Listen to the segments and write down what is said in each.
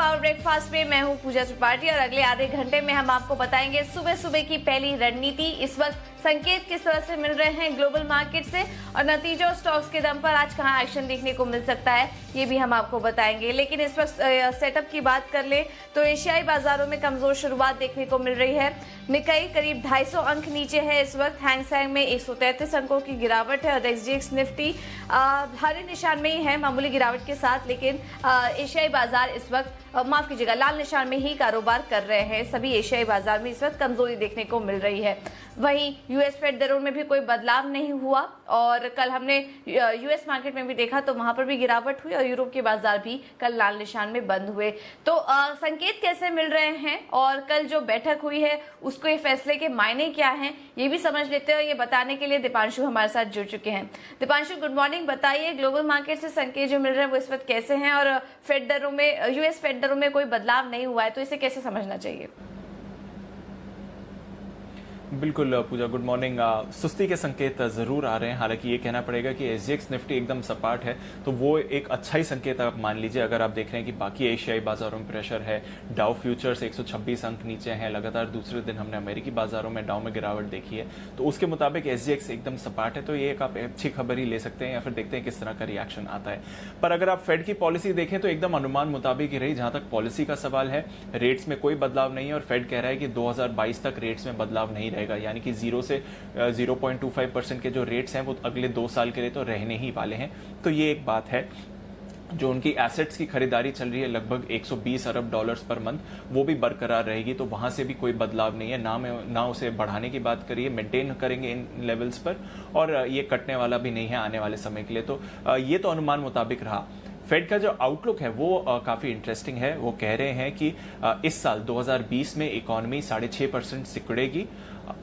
Power breakfast में मैं हूं पूजा त्रिपाठी और अगले आधे घंटे में हम आपको बताएंगे सुबह सुबह की पहली रणनीति। इस वक्त संकेत किस तरह से मिल रहे हैं ग्लोबल मार्केट से और नतीजे और स्टॉक्स के दम पर आज कहां एक्शन देखने को मिल सकता है, ये भी हम आपको बताएंगे। लेकिन इस वक्त सेटअप की बात कर ले तो एशियाई बाजारों में कमजोर शुरुआत देखने को मिल रही है। निकाई करीब 250 अंक नीचे है इस वक्त। हैंगसेंग में 133 अंकों की गिरावट है और एसजीएक्स निफ्टी हरे निशान में ही है मामूली गिरावट के साथ। लेकिन एशियाई बाजार इस वक्त माफ कीजिएगा लाल निशान में ही कारोबार कर रहे हैं। सभी एशियाई बाजार में इस वक्त कमजोरी देखने को मिल रही है। वहीं यूएस फेड दरों में भी कोई बदलाव नहीं हुआ और कल हमने यूएस मार्केट में भी देखा तो वहां पर भी गिरावट हुई और यूरोप के बाजार भी कल लाल निशान में बंद हुए। तो संकेत कैसे मिल रहे हैं और कल जो बैठक हुई है उसको ये फैसले के मायने क्या हैं, ये भी समझ लेते हैं। ये बताने के लिए दीपांशु हमारे साथ जुड़ चुके हैं। Deepanshu, good morning. बताइए ग्लोबल मार्केट से संकेत जो मिल रहे हैं वो इस वक्त कैसे हैं और फेड दरों में, यूएस फेड दरों में कोई बदलाव नहीं हुआ है तो इसे कैसे समझना चाहिए? बिल्कुल पूजा, गुड मॉर्निंग। सुस्ती के संकेत जरूर आ रहे हैं। हालांकि ये कहना पड़ेगा कि एसजीएक्स निफ्टी एकदम सपाट है तो वो एक अच्छा ही संकेत आप मान लीजिए। अगर आप देख रहे हैं कि बाकी एशियाई बाजारों में प्रेशर है, डाउ फ्यूचर्स 126 अंक नीचे हैं, लगातार दूसरे दिन हमने अमेरिकी बाजारों में डाउ में गिरावट देखी है, तो उसके मुताबिक एसजीएक्स एकदम सपाट है। तो ये एक आप अच्छी खबर ही ले सकते हैं या फिर देखते हैं किस तरह का रिएक्शन आता है। पर अगर आप फेड की पॉलिसी देखें तो एकदम अनुमान मुताबिक ही रही। जहां तक पॉलिसी का सवाल है, रेट्स में कोई बदलाव नहीं है और फेड कह रहा है कि 2022 तक रेट्स में बदलाव नहीं रहेगा, यानी कि 0 से 0.25% के जो रेट्स हैं वो अगले 2 साल के लिए तो रहने ही वाले हैं। तो ये एक बात है। जो उनकी एसेट्स की खरीदारी चल रही है लगभग 120 अरब डॉलर्स पर मंथ, वो भी बरकरार रहेगी। तो वहां से भी कोई बदलाव नहीं है, ना उसे बढ़ाने की बात करिए, मेंटेन करेंगे इन लेवल्स पर और ये कटने वाला भी नहीं है आने वाले समय के लिए। तो ये तो अनुमान मुताबिक रहा। फेड का जो आउटलुक है वो काफी इंटरेस्टिंग है। वो कह रहे हैं कि इस साल 2020 में इकोनॉमी 6.5% सिकुड़ेगी,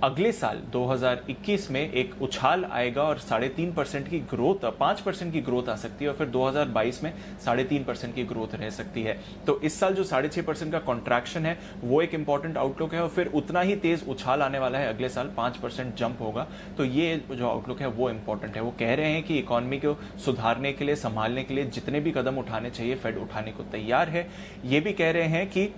अगले साल 2021 में एक उछाल आएगा और 3.5% की ग्रोथ, 5% की ग्रोथ आ सकती है और फिर 2022 में 3.5% की ग्रोथ रह सकती है। तो इस साल जो 6.5% का कॉन्ट्रैक्शन है वो एक इंपॉर्टेंट आउटलुक है और फिर उतना ही तेज उछाल आने वाला है, अगले साल 5% जंप होगा। तो ये जो आउटलुक है वो इंपॉर्टेंट है। वो कह रहे हैं कि इकोनॉमी को सुधारने के लिए, संभालने के लिए जितने भी कदम उठाने चाहिए फेड उठाने को तैयार है। ये भी कह रहे हैं कि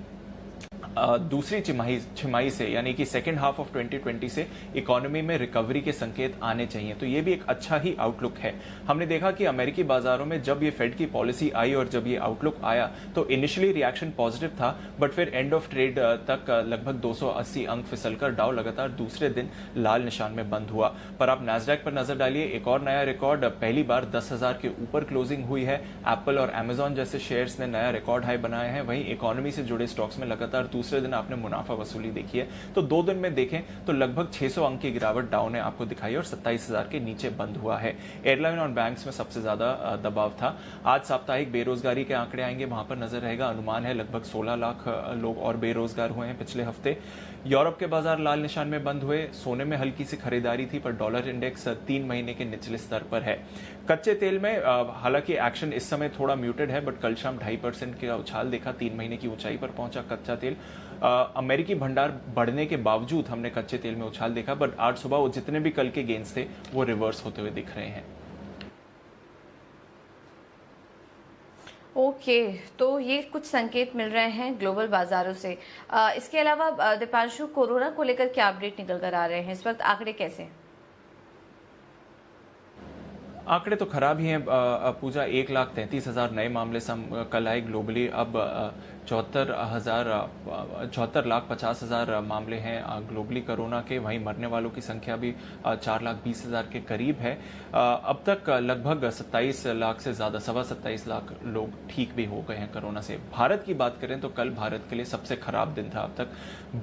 दूसरी छिमाही से यानी कि सेकेंड हाफ ऑफ 2020 से इकोनॉमी में रिकवरी के संकेत आने चाहिए। तो ये भी एक अच्छा ही आउटलुक है। हमने देखा कि अमेरिकी बाजारों में जब ये फेड की पॉलिसी आई और जब ये आउटलुक आया तो इनिशियली रिएक्शन पॉजिटिव था, बट फिर एंड ऑफ ट्रेड तक लगभग 280 अंक फिसलकर डाउ लगातार दूसरे दिन लाल निशान में बंद हुआ। पर आप नैस्डैक पर नजर डालिए, एक और नया रिकॉर्ड, पहली बार 10,000 के ऊपर क्लोजिंग हुई है। एप्पल और अमेजॉन जैसे शेयर्स ने नया रिकॉर्ड हाई बनाया है। वहीं इकोनॉमी से जुड़े स्टॉक्स में लगातार दूसरे दिन आपने मुनाफा वसूली देखी है। तो 2 दिन में देखें तो लगभग 600 अंक की गिरावट डाउ ने आपको दिखाई और 27,000 के नीचे बंद हुआ है। एयरलाइन और बैंक्स में सबसे ज्यादा दबाव था। आज साप्ताहिक बेरोजगारी के आंकड़े आएंगे, वहां पर नजर रहेगा। अनुमान है लगभग 16 लाख लोग और बेरोजगार हुए हैं पिछले हफ्ते। यूरोप के बाजार लाल निशान में बंद हुए। सोने में हल्की सी खरीदारी थी पर डॉलर इंडेक्स 3 महीने के निचले स्तर पर है। कच्चे तेल में हालांकि एक्शन इस समय थोड़ा म्यूटेड है, बट कल शाम 2.5% का उछाल देखा, 3 महीने की ऊंचाई पर पहुंचा कच्चा तेल। अमेरिकी भंडार बढ़ने के बावजूद हमने कच्चे तेल में उछाल देखा, बट आज सुबह वो जितने भी कल के गेन्स थे वो रिवर्स होते हुए दिख रहे हैं। ओके, तो ये कुछ संकेत मिल रहे हैं ग्लोबल बाजारों से। इसके अलावा दीपांशु, कोरोना को लेकर क्या अपडेट निकल कर आ रहे हैं इस वक्त, आंकड़े कैसे हैं? आंकड़े तो खराब ही हैं पूजा। 1,33,000 नए मामले कल आए ग्लोबली। अब 74,50,000 मामले हैं ग्लोबली कोरोना के। वहीं मरने वालों की संख्या भी 4,20,000 के करीब है। अब तक लगभग 27 लाख से ज्यादा, 27.25 लाख लोग ठीक भी हो गए हैं कोरोना से। भारत की बात करें तो कल भारत के लिए सबसे खराब दिन था। अब तक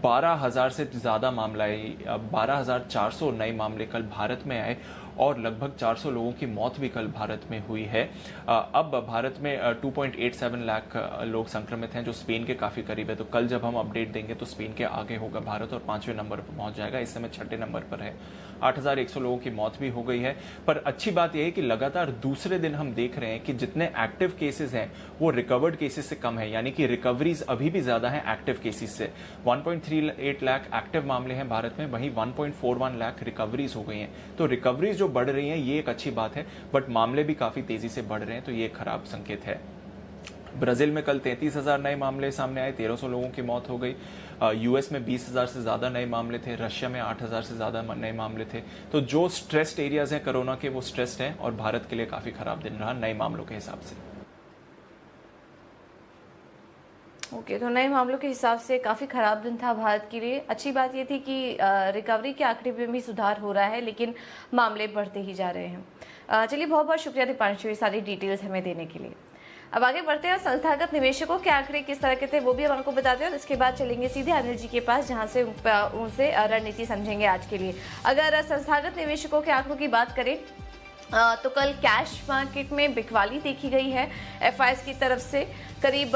12,000 से ज्यादा मामला आए, 12,400 नए मामले कल भारत में आए और लगभग 400 लोगों की मौत भी कल भारत में हुई है। अब भारत में 2.87 लाख लोग संक्रमित हैं, जो स्पेन के काफी करीब है। तो कल जब हम अपडेट देंगे तो स्पेन के आगे होगा भारत और 5वें नंबर पर पहुंच जाएगा। इस समय 6ठे नंबर पर है। 8,100 लोगों की मौत भी हो गई है। पर अच्छी बात यह है कि लगातार दूसरे दिन हम देख रहे हैं कि जितने एक्टिव केसेस हैं वो रिकवर्ड केसेस से कम है, यानी कि रिकवरीज अभी भी ज्यादा है एक्टिव केसेस से। 1.38 लाख एक्टिव मामले हैं भारत में, वहीं 1.41 लाख रिकवरीज हो गई हैं। तो रिकवरीज जो बढ़ रही हैं ये एक अच्छी बात है, बट मामले भी काफी तेजी से बढ़ रहे हैं, तो ये खराब संकेत है। ब्राजील में कल 33,000 नए मामले सामने आए, 1300 लोगों की मौत हो गई। यूएस में 20,000 से ज़्यादा नए मामले थे, रशिया में 8,000 से ज़्यादा नए मामले थे। तो जो स्ट्रेस्ड एरियाज हैं कोरोना के, वो स्ट्रेस्ड हैं और भारत के लिए काफ़ी खराब दिन रहा नए मामलों के हिसाब से। ओके, तो नए मामलों के हिसाब से काफ़ी ख़राब दिन था भारत के लिए। अच्छी बात ये थी कि रिकवरी के आंकड़े में भी सुधार हो रहा है, लेकिन मामले बढ़ते ही जा रहे हैं। चलिए, बहुत बहुत शुक्रिया दीपांशु ये सारी डिटेल्स हमें देने के लिए। अब आगे बढ़ते हैं और संस्थागत निवेशकों के आंकड़े किस तरह के थे वो भी हम आपको बताते हैं, और इसके बाद चलेंगे सीधे अनिल जी के पास, जहां से उनसे रणनीति समझेंगे आज के लिए। अगर संस्थागत निवेशकों के आंकड़ों की बात करें तो कल कैश मार्केट में बिकवाली देखी गई है एफआईएस की तरफ से। करीब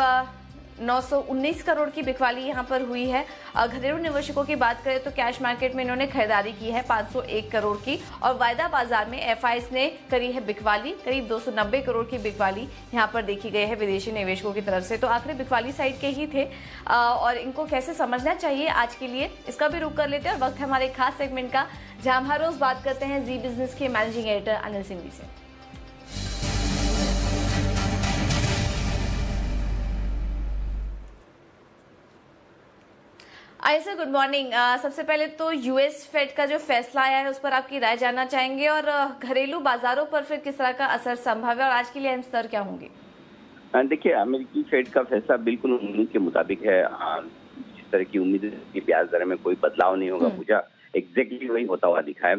919 करोड़ की बिकवाली यहां पर हुई है। घरेलू निवेशकों की बात करें तो कैश मार्केट में इन्होंने खरीदारी की है 501 करोड़ की, और वायदा बाजार में एफआईएस ने करी है बिकवाली, करीब 290 करोड़ की बिकवाली यहां पर देखी गई है विदेशी निवेशकों की तरफ से। तो आखिरी बिकवाली साइड के ही थे, और इनको कैसे समझना चाहिए आज के लिए, इसका भी रुख कर लेते हैं। और वक्त है हमारे खास सेगमेंट का, जहां हम हर रोज बात करते हैं जी बिजनेस के मैनेजिंग एडिटर अनिल सिंघवी से। आई सर, गुड मॉर्निंग। सबसे पहले तो यूएस फेड का जो फैसला आया है उस पर आपकी राय जानना चाहेंगे, और घरेलू बाजारों पर फिर किस तरह का असर संभव है और आज के लिए अहम स्तर क्या होंगे? देखिए, अमेरिकी फेड का फैसला बिल्कुल उम्मीद के मुताबिक है। जिस तरह की उम्मीद की ब्याज दर में कोई बदलाव नहीं होगा, पूजा एग्जैक्टली वही होता हुआ दिखा है।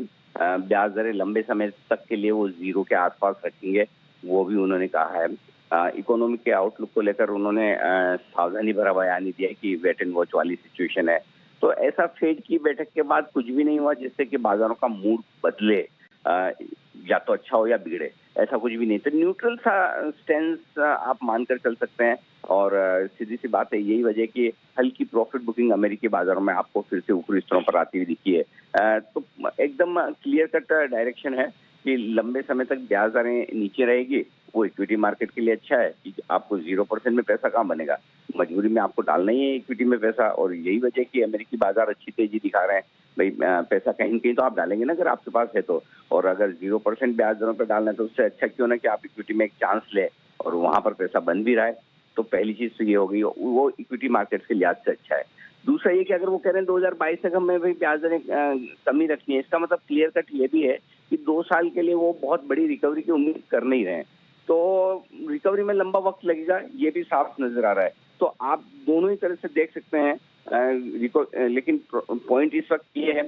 ब्याज दरें लंबे समय तक के लिए वो 0 के आसपास रखेंगे, वो भी उन्होंने कहा है। इकोनॉमी के आउटलुक को लेकर उन्होंने सावधानी भरा बयान दिया है कि वेट एंड वॉच वाली सिचुएशन है। तो ऐसा फेड की बैठक के बाद कुछ भी नहीं हुआ जिससे कि बाजारों का मूड बदले, या तो अच्छा हो या बिगड़े, ऐसा कुछ भी नहीं। तो न्यूट्रल सा स्टैंस आप मानकर चल सकते हैं, और सीधी सी बात है, यही वजह कि हल्की प्रॉफिट बुकिंग अमेरिकी बाजारों में आपको फिर से ऊपरी स्तरों पर आती हुई दिखी है। तो एकदम क्लियर कट डायरेक्शन है कि लंबे समय तक ब्याज दरें नीचे रहेगी, वो इक्विटी मार्केट के लिए अच्छा है कि आपको 0% में पैसा कहाँ बनेगा, मजबूरी में आपको डालना ही है इक्विटी में पैसा। और यही वजह कि अमेरिकी बाजार अच्छी तेजी दिखा रहे हैं। भाई, पैसा कहीं न कहीं तो आप डालेंगे ना अगर आपके पास है तो, और अगर 0% ब्याज दरों पर डालना है तो उससे अच्छा क्यों ना कि आप इक्विटी में एक चांस ले और वहां पर पैसा बन भी रहा है। तो पहली चीज तो ये हो गई, वो इक्विटी मार्केट के लिहाज से अच्छा है। दूसरा ये कि अगर वो कह रहे हैं 2022 तक हमें भाई ब्याज दरें कमी रखनी है, इसका मतलब क्लियर कट ये भी है कि 2 साल के लिए वो बहुत बड़ी रिकवरी की उम्मीद कर नहीं रहे हैं। तो रिकवरी में लंबा वक्त लगेगा, ये भी साफ नजर आ रहा है। तो आप दोनों ही तरह से देख सकते हैं। लेकिन पॉइंट इस वक्त ये है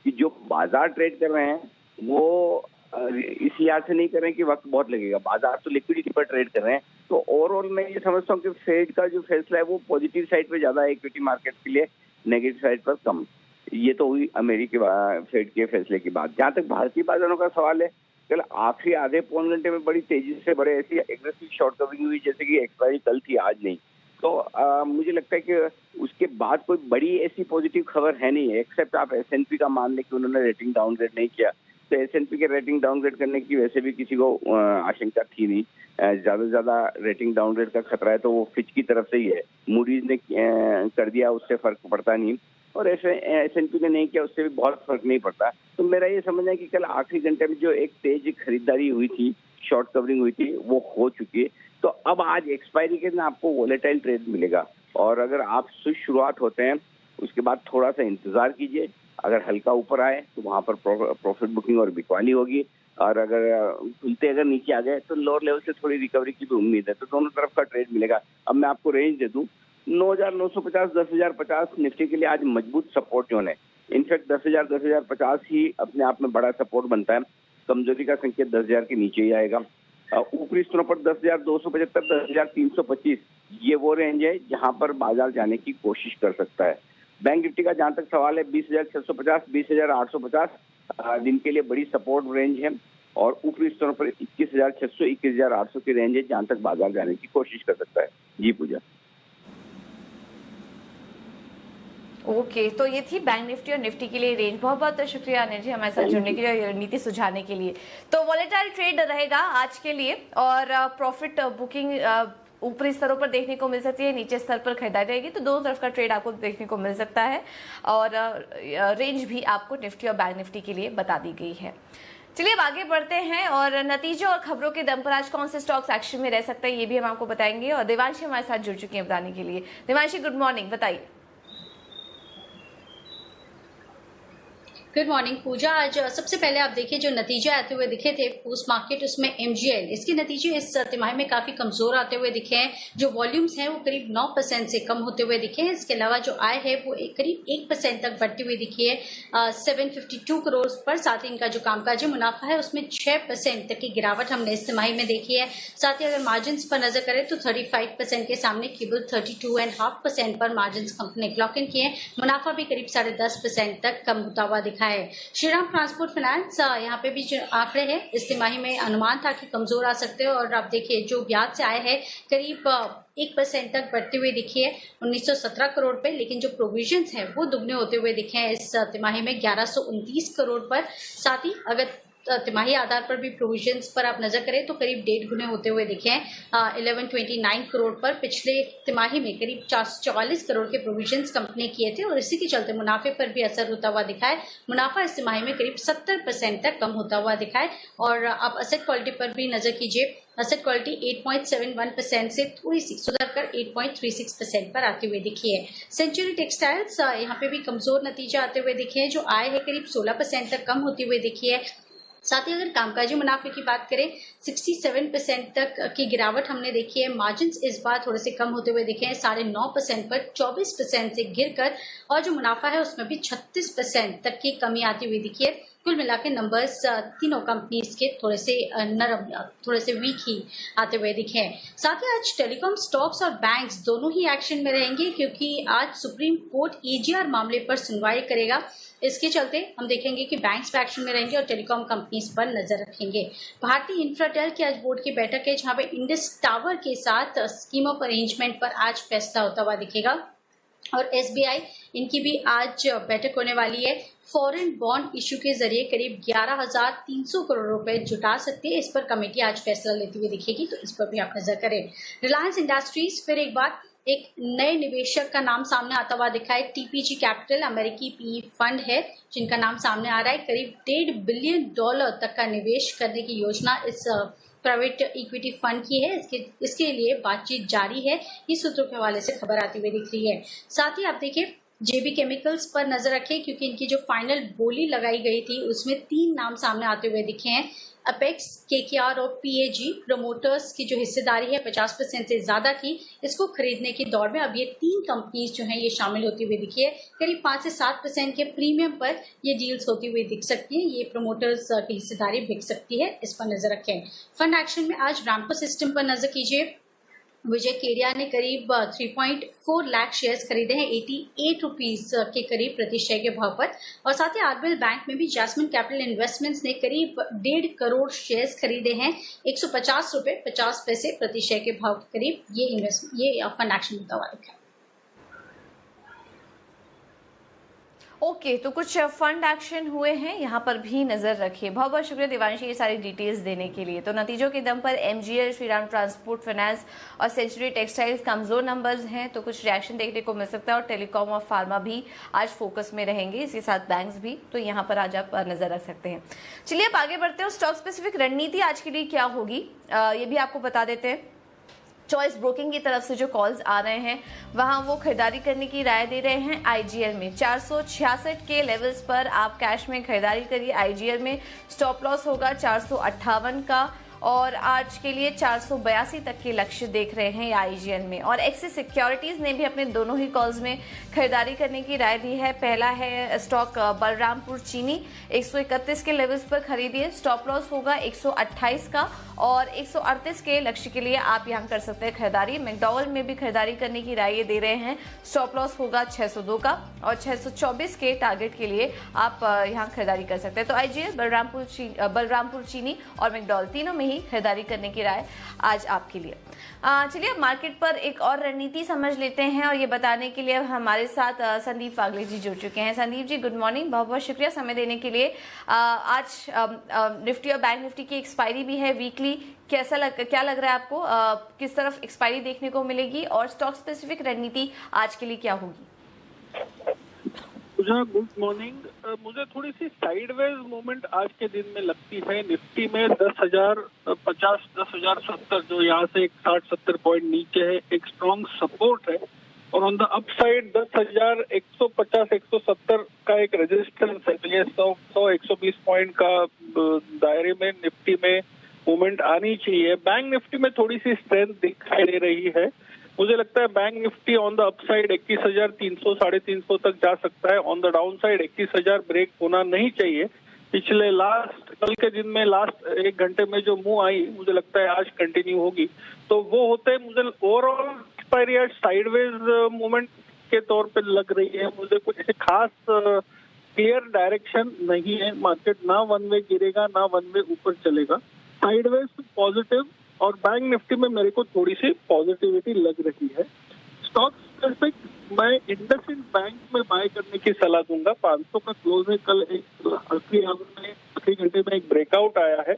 कि जो बाजार ट्रेड कर रहे हैं वो इस लिहाज से नहीं कर रहे हैं कि वक्त बहुत लगेगा, बाजार तो लिक्विडिटी पर ट्रेड कर रहे हैं। तो ओवरऑल मैं ये समझता हूँ कि फेड का जो फैसला है वो पॉजिटिव साइड पे ज्यादा है, इक्विटी मार्केट के लिए नेगेटिव साइड पर कम। ये तो हुई अमेरिकी फेड के फैसले की बात। जहाँ तक भारतीय बाजारों का सवाल है, कल आखिरी आधे पौन घंटे में बड़ी तेजी से बड़े ऐसी एग्रेसिव शॉर्ट कवरिंग हुई, जैसे कि एक्सपायरी कल थी आज नहीं। तो मुझे लगता है कि उसके बाद कोई बड़ी ऐसी पॉजिटिव खबर है नहीं, एक्सेप्ट आप S&P का मान लें कि उन्होंने रेटिंग डाउनग्रेड नहीं किया। तो S&P के रेटिंग डाउनग्रेड करने की वैसे भी किसी को आशंका थी नहीं। ज्यादा से ज्यादा रेटिंग डाउनग्रेड का खतरा है तो वो फिच की तरफ से ही है। मूडीज ने कर दिया, उससे फर्क पड़ता नहीं, और S&P ने नहीं किया, उससे भी बहुत फर्क नहीं पड़ता। तो मेरा ये समझना है कि कल आखिरी घंटे में जो एक तेज खरीदारी हुई थी, शॉर्ट कवरिंग हुई थी, वो हो चुकी है। तो अब आज एक्सपायरी के दिन आपको वोलेटाइल ट्रेड मिलेगा, और अगर आप शुरुआत होते हैं उसके बाद थोड़ा सा इंतजार कीजिए। अगर हल्का ऊपर आए तो वहां पर प्रॉफिट बुकिंग और बिकवाली होगी, और अगर खुलते अगर नीचे आ गए तो लोअर लेवल से थोड़ी रिकवरी की भी उम्मीद है। तो दोनों तरफ का ट्रेड मिलेगा। अब मैं आपको रेंज दे दूं, 9,950 10,050 निफ्टी के लिए आज मजबूत सपोर्ट जोन है। इनफैक्ट 10,000 10,050 ही अपने आप में बड़ा सपोर्ट बनता है। कमजोरी का संकेत 10,000 के नीचे ही आएगा। ऊपरी स्तरों पर 10,275 10,325 ये वो रेंज है जहां पर बाजार जाने की कोशिश कर सकता है। बैंक निफ्टी का जहां तक सवाल है, 20,650 20,850 दिन के लिए बड़ी सपोर्ट रेंज है, और ऊपरी स्तरों पर 21,600 21,800 की रेंज है जहां तक बाजार जाने की कोशिश कर सकता है। जी पूजा। ओके, तो ये थी बैंक निफ्टी और निफ्टी के लिए रेंज। बहुत बहुत शुक्रिया अनिल जी हमारे साथ जुड़ने के लिए और रणनीति सुझाने के लिए। तो वॉलेटाइल ट्रेड रहेगा आज के लिए, और प्रॉफिट बुकिंग ऊपरी स्तरों पर देखने को मिल सकती है, नीचे स्तर पर खरीदारी रहेगी। तो दोनों तरफ का ट्रेड आपको देखने को मिल सकता है, और रेंज भी आपको निफ्टी और बैंक निफ्टी के लिए बता दी गई है। चलिए अब आगे बढ़ते हैं और नतीजों और खबरों के दम पर आज कौन से स्टॉक्स एक्शन में रह सकते हैं ये भी हम आपको बताएंगे। और देवांशी हमारे साथ जुड़ चुकी हैं बताने के लिए। देवांशी गुड मॉर्निंग, बताइए। गुड मॉर्निंग पूजा। आज सबसे पहले आप देखिए जो नतीजे आते हुए दिखे थे पोस्ट मार्केट, उसमें एमजीएल इसके नतीजे इस तिमाही में काफी कमजोर आते हुए दिखे हैं। जो वॉल्यूम्स हैं वो करीब 9% से कम होते हुए दिखे हैं। इसके अलावा जो आय है वो करीब 1% तक बढ़ती हुई दिखी है 752 करोड़ पर। साथ ही इनका जो कामकाजी मुनाफा है उसमें 6% तक की गिरावट हमने इस तिमाही में देखी है। साथ ही अगर मार्जिन पर नजर करें तो 35% के सामने केवल 32.5% पर मार्जिन कंपनी ने क्लॉक इन किए। मुनाफा भी करीब 10.5% तक कम होता हुआ दिखा है। श्रीराम ट्रांसपोर्ट फाइनेंस यहाँ पे भी जो आंकड़े हैं इस तिमाही में अनुमान था कि कमजोर आ सकते हैं। और आप देखिए जो ब्याज से आए हैं करीब 1% तक बढ़ते हुए दिखी है 1917 करोड़ पे, लेकिन जो प्रोविजंस हैं वो दुगने होते हुए दिखे हैं इस तिमाही में 1129 करोड़ पर। साथ ही अगर तिमाही आधार पर भी प्रोविजंस पर आप नजर करें तो करीब 1.5 गुने होते हुए दिखे हैं 1129 करोड़ पर। पिछले तिमाही में करीब 444 करोड़ के प्रोविजंस कंपनी किए थे और इसी के चलते मुनाफे पर भी असर होता हुआ दिखा है। मुनाफा इस तिमाही में करीब 70% तक कम होता हुआ दिखा है। और आप असेट क्वालिटी पर भी नजर कीजिए। असेट क्वालिटी 8.71% से थोड़ी सी सुधरकर 8.36% पर आती हुई दिखी है। सेंचुरी टेक्सटाइल्स यहाँ पे भी कमजोर नतीजे आते हुए दिखे हैं। जो आय है करीब 16% तक कम होती हुई दिखी है। साथ ही अगर कामकाजी मुनाफे की बात करें 67% तक की गिरावट हमने देखी है। मार्जिन इस बार थोड़े से कम होते हुए दिखे हैं 9.5% पर 24% से गिरकर। और जो मुनाफा है उसमें भी 36% तक की कमी आती हुई दिखी है। कुल मिला के नंबर्स तीनों कंपनीज के थोड़े से नरम, थोड़े से वीक ही आते हुए दिखे हैं। साथ ही आज टेलीकॉम स्टॉक्स और बैंक्स दोनों ही एक्शन में रहेंगे क्योंकि आज सुप्रीम कोर्ट एजीआर मामले पर सुनवाई करेगा। इसके चलते हम देखेंगे कि बैंक्स पे एक्शन में रहेंगे और टेलीकॉम कंपनीज पर नजर रखेंगे। भारतीय इंफ्राटेल की आज बोर्ड की बैठक है जहां पे इंडस टावर के साथ स्कीम ऑफ अरेंजमेंट पर आज फैसला होता हुआ दिखेगा। और एसबीआई इनकी भी आज बैठक होने वाली है। फॉरेन बॉन्ड इश्यू के जरिए करीब 11,300 करोड़ रुपए जुटा सकती है। इस पर कमेटी आज फैसला लेती हुई दिखेगी, तो इस पर भी आप नजर करें। रिलायंस इंडस्ट्रीज फिर एक बार एक नए निवेशक का नाम सामने आता हुआ दिखा है। टीपीजी कैपिटल अमेरिकी पीई फंड है जिनका नाम सामने आ रहा है। करीब $1.5 बिलियन तक का निवेश करने की योजना इस प्राइवेट इक्विटी फंड की है। इसके लिए बातचीत जारी है। इस सूत्रों के हवाले से खबर आती हुई दिख रही है। साथ ही आप देखिए जेबी केमिकल्स पर नजर रखें क्योंकि इनकी जो फाइनल बोली लगाई गई थी उसमें 3 नाम सामने आते हुए दिखे हैं। अपेक्स, केकेआर और पीएजी प्रमोटर्स की जो हिस्सेदारी है 50% से ज्यादा थी। इसको खरीदने की दौड़ में अब ये 3 कंपनीज जो हैं ये शामिल होती हुई दिखी है। करीब 5 से 7% के प्रीमियम पर ये डील्स होती हुई दिख सकती है। ये प्रमोटर्स की हिस्सेदारी बिक सकती है, इस पर नजर रखें। फंड एक्शन में आज रैम्को सिस्टम पर नजर कीजिए। विजय केरिया ने करीब 3.4 लाख शेयर्स खरीदे हैं 88 रुपीज के करीब प्रति शेयर के भाव पर। और साथ ही आरबीएल बैंक में भी जैस्मिन कैपिटल इन्वेस्टमेंट्स ने करीब 1.5 करोड़ शेयर्स खरीदे हैं 150 रुपए 50 पैसे प्रति शेयर के भाव के करीब। ये फंड एक्शन होता हुआ दिखा है। ओके, तो कुछ फंड एक्शन हुए हैं, यहाँ पर भी नजर रखिए। बहुत बहुत शुक्रिया देवांशी ये सारी डिटेल्स देने के लिए। तो नतीजों के दम पर एमजीएल, श्रीराम ट्रांसपोर्ट फाइनेंस और सेंचुरी टेक्सटाइल्स कमजोर नंबर्स हैं, तो कुछ रिएक्शन देखने को मिल सकता है। और टेलीकॉम और फार्मा भी आज फोकस में रहेंगे, इसके साथ बैंक्स भी, तो यहाँ पर आज आप नजर रख सकते हैं। चलिए अब आगे बढ़ते हैं। स्टॉक स्पेसिफिक रणनीति आज के लिए क्या होगी ये भी आपको बता देते हैं। चॉइस ब्रोकिंग की तरफ से जो कॉल्स आ रहे हैं वहां वो खरीदारी करने की राय दे रहे हैं। आईजीएल में 466 के लेवल्स पर आप कैश में खरीदारी करिए। आईजीएल में स्टॉप लॉस होगा 458 का और आज के लिए 482 तक के लक्ष्य देख रहे हैं आईजीएल में। और एक्सिस सिक्योरिटीज ने भी अपने दोनों ही कॉल्स में खरीदारी करने की राय दी है। पहला है स्टॉक बलरामपुर चीनी 131 के लेवल्स पर खरीदिए। स्टॉप लॉस होगा 128 का और 138 के लक्ष्य के लिए आप यहां कर सकते हैं खरीदारी। मैकडॉवेल में भी खरीदारी करने की राय दे रहे हैं। स्टॉप लॉस होगा 602 का और 624 के टारगेट के लिए आप यहां खरीदारी कर सकते हैं। तो आईजीएल, बलरामपुर चीनी और मैकडॉवेल तीनों में ही खरीदारी करने की राय आज आपके लिए। चलिए अब मार्केट पर एक और रणनीति समझ लेते हैं और ये बताने के लिए हमारे साथ संदीप फागले जी जुड़ चुके हैं। संदीप जी गुड मॉर्निंग, बहुत बहुत शुक्रिया समय देने के लिए। आज निफ्टी और बैंक निफ्टी की एक्सपायरी भी है वीकली, क्या लग रहा है आपको, किस तरफ एक्सपायरी देखने को मिलेगी और स्टॉक स्पेसिफिक रणनीति आज के लिए क्या होगी? पूजा, गुड मॉर्निंग। मुझे थोड़ी सी साइडवेज मूवमेंट आज के दिन में लगती है। निफ्टी में 10,050, 10,070 जो यहाँ से 60-70 पॉइंट नीचे है, एक स्ट्रॉन्ग सपोर्ट है। और ऑन द अपसाइड 10,150, 170 का एक रेजिस्टेंस है। तो ये 100-120 पॉइंट का दायरे में निफ्टी में मूवमेंट आनी चाहिए। बैंक निफ्टी में थोड़ी सी स्ट्रेंथ दिखाई दे रही है। मुझे लगता है Bank Nifty on the upside 21,300, 350 तक जा सकता है। On the down side 21,000 break होना नहीं चाहिए। पिछले कल के दिन में लास्ट एक घंटे में जो मूव आई, मुझे लगता है आज कंटिन्यू होगी। तो वो होते मुझे ओवरऑल एक्सपायरी साइडवेज मूवमेंट के तौर पे लग रही है। मुझे कुछ खास क्लियर डायरेक्शन नहीं है। मार्केट ना वन वे गिरेगा ना वन वे ऊपर चलेगा, साइडवेज पॉजिटिव। और बैंक निफ्टी में मेरे को थोड़ी सी पॉजिटिविटी लग रही है। स्टॉक स्पेसिफिक मैं इंडसइंड बैंक में बाय करने की सलाह दूंगा। 500 का क्लोज है। कल एक आखिरी घंटे में एक ब्रेकआउट आया है।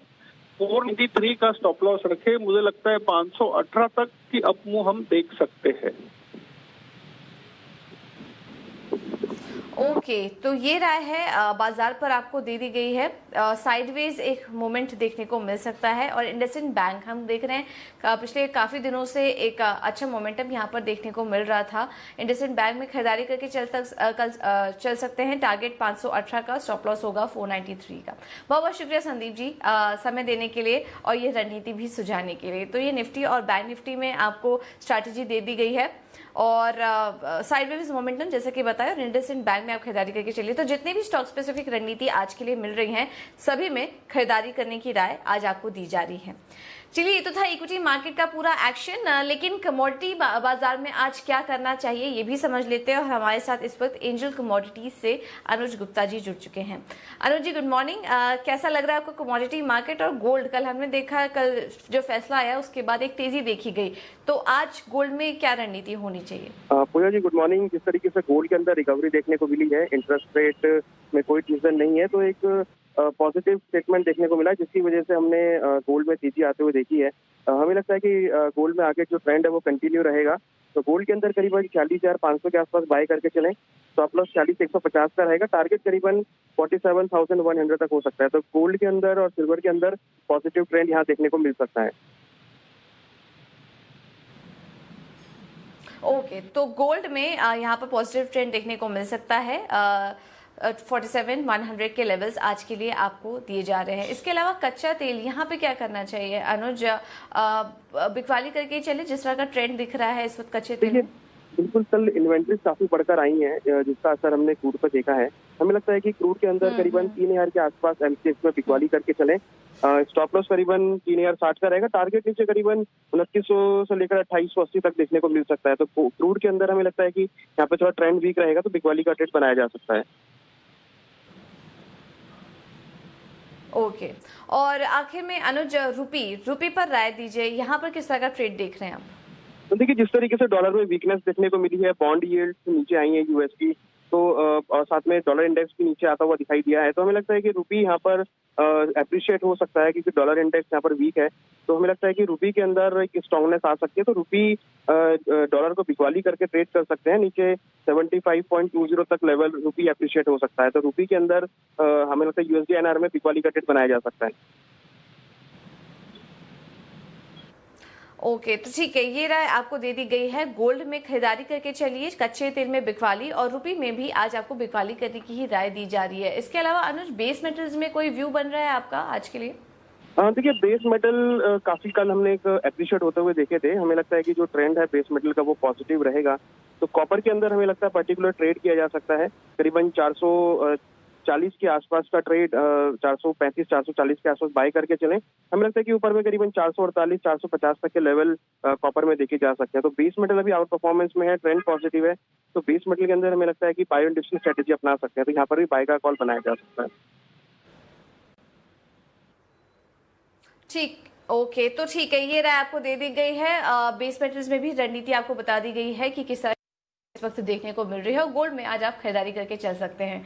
493 का स्टॉप लॉस रखे। मुझे लगता है 518 तक की अप मूव हम देख सकते हैं। ओके, तो ये राय है बाजार पर आपको दे दी गई है। साइडवेज एक मोमेंट देखने को मिल सकता है। और इंडसइंड बैंक हम देख रहे हैं पिछले काफी दिनों से एक अच्छा मोमेंटम यहाँ पर देखने को मिल रहा था। इंडसइंड बैंक में खरीदारी करके चल सकते हैं। टारगेट 518 का, स्टॉप लॉस होगा 493 का। बहुत बहुत शुक्रिया संदीप जी समय देने के लिए और ये रणनीति भी सुझाने के लिए। तो ये निफ्टी और बैंक निफ्टी में आपको स्ट्रैटेजी दे दी गई है और साइडवेज मोमेंटम जैसे कि बताया, और इंडसइंड बैंक में आप खरीदारी करके चलिए। तो जितने भी स्टॉक स्पेसिफिक रणनीति आज के लिए मिल रही हैं, सभी में खरीदारी करने की राय आज आपको दी जा रही है। चलिए, ये तो था इक्विटी मार्केट का पूरा एक्शन। लेकिन कमोडिटी बाजार में आज क्या करना चाहिए ये भी समझ लेते हैं। और हमारे साथ इस वक्त एंजल कमोडिटीज से अनुज गुप्ता जी जुड़ चुके हैं। अनुज जी, गुड मॉर्निंग। कैसा लग रहा है आपको कमोडिटी मार्केट और गोल्ड? कल हमने देखा, कल जो फैसला आया उसके बाद एक तेजी देखी गई, तो आज गोल्ड में क्या रणनीति होनी चाहिए? पूजा जी, गुड मॉर्निंग। जिस तरीके से गोल्ड के अंदर रिकवरी देखने को मिली है, इंटरेस्ट रेट में कोई ट्यूजन नहीं है, तो एक पॉजिटिव स्टेटमेंट देखने को मिला, जिसकी वजह से हमने गोल्ड में तेजी आते हुए देखी है। हमें लगता है कि गोल्ड में आगे जो ट्रेंड है वो कंटिन्यू रहेगा। तो गोल्ड के अंदर करीबन 46,500 के आसपास बाय करके चलें। स्टॉप लॉस 46,150 का रहेगा। टारगेट करीबन 47,100 तक हो सकता है। तो गोल्ड के अंदर और सिल्वर के अंदर पॉजिटिव ट्रेंड यहाँ देखने को मिल सकता है। ओके, तो गोल्ड में यहाँ पर पॉजिटिव ट्रेंड देखने को मिल सकता है। 47,100 के लेवल्स आज के लिए आपको दिए जा रहे हैं। इसके अलावा कच्चा तेल, यहाँ पे क्या करना चाहिए अनुज? बिकवाली करके चले जिस तरह का ट्रेंड दिख रहा है इस वक्त कच्चे तेल में? बिल्कुल, कल इन्वेंट्रीज काफी बढ़कर आई हैं, जिसका असर हमने क्रूड पर देखा है। हमें लगता है कि क्रूड के अंदर करीबन 3,000 के आसपास एमसीएक्स में बिकवाली करके चलें। स्टॉप लॉस करीबन 3,060 का रहेगा। टारगेट नीचे करीबन 2900 से लेकर 2880 तक देखने को मिल सकता है। तो क्रूड के अंदर हमें लगता है कि यहाँ पे थोड़ा ट्रेंड वीक रहेगा, तो बिकवाली का ट्रेड बनाया जा सकता है। ओके, और आखिर में अनुज, रुपी पर राय दीजिए। यहाँ पर किस तरह का ट्रेड देख रहे हैं आप? तो देखिए, जिस तरीके से डॉलर में वीकनेस देखने को मिली है, बॉन्ड यील्ड नीचे आई है यूएस की, तो और साथ में डॉलर इंडेक्स भी नीचे आता हुआ दिखाई दिया है। तो हमें लगता है कि रुपी यहाँ पर अप्रिशिएट हो सकता है, क्योंकि डॉलर इंडेक्स यहाँ पर वीक है। तो हमें लगता है कि रुपी के अंदर एक स्ट्रांगनेस आ सकती है। तो रुपी डॉलर को बिकवाली करके ट्रेड कर सकते हैं। नीचे 75.20 तक लेवल रुपी अप्रिशिएट हो सकता है। तो रुपी के अंदर हमें लगता है यूएसडी एनआर में बिकवाली का ट्रेड बनाया जा सकता है। ओके, तो ठीक है, ये राय आपको दे दी गई है। गोल्ड में खरीदारी करके चलिए, कच्चे तेल में बिकवाली, और रुपी में भी आज आपको बिकवाली करने की ही राय दी जा रही है। इसके अलावा अनुज, बेस मेटल्स में कोई व्यू बन रहा है आपका आज के लिए? देखिए, बेस मेटल काफी कल हमने एक एप्रिशिएट होते हुए देखे थे। हमें लगता है कि जो ट्रेंड है बेस मेटल का वो पॉजिटिव रहेगा। तो कॉपर के अंदर हमें लगता है पर्टिकुलर ट्रेड किया जा सकता है। करीबन 440 के आसपास का ट्रेड, 435 440 के आसपास बाय करके चलें। हमें लगता है कि ऊपर में करीबन 448 450 तक के लेवल कॉपर में देखे जा सकते हैं। तो बेस मेटल अभी आउट परफॉर्मेंस में है, ट्रेंड पॉजिटिव है। तो बेस मेटल के अंदर हमें लगता है कि बाय एंड डिप्स स्ट्रेटेजी अपना सकते हैं। तो यहाँ पर भी बाय का कॉल बनाया जा सकता है। ठीक, ओके, तो ठीक है, ये राय आपको दे दी गई है। बेस मेटल्स में भी रणनीति आपको बता दी गई है कि किस तरह इस वक्त देखने को मिल रही है, और गोल्ड में आज आप खरीदारी करके चल सकते हैं।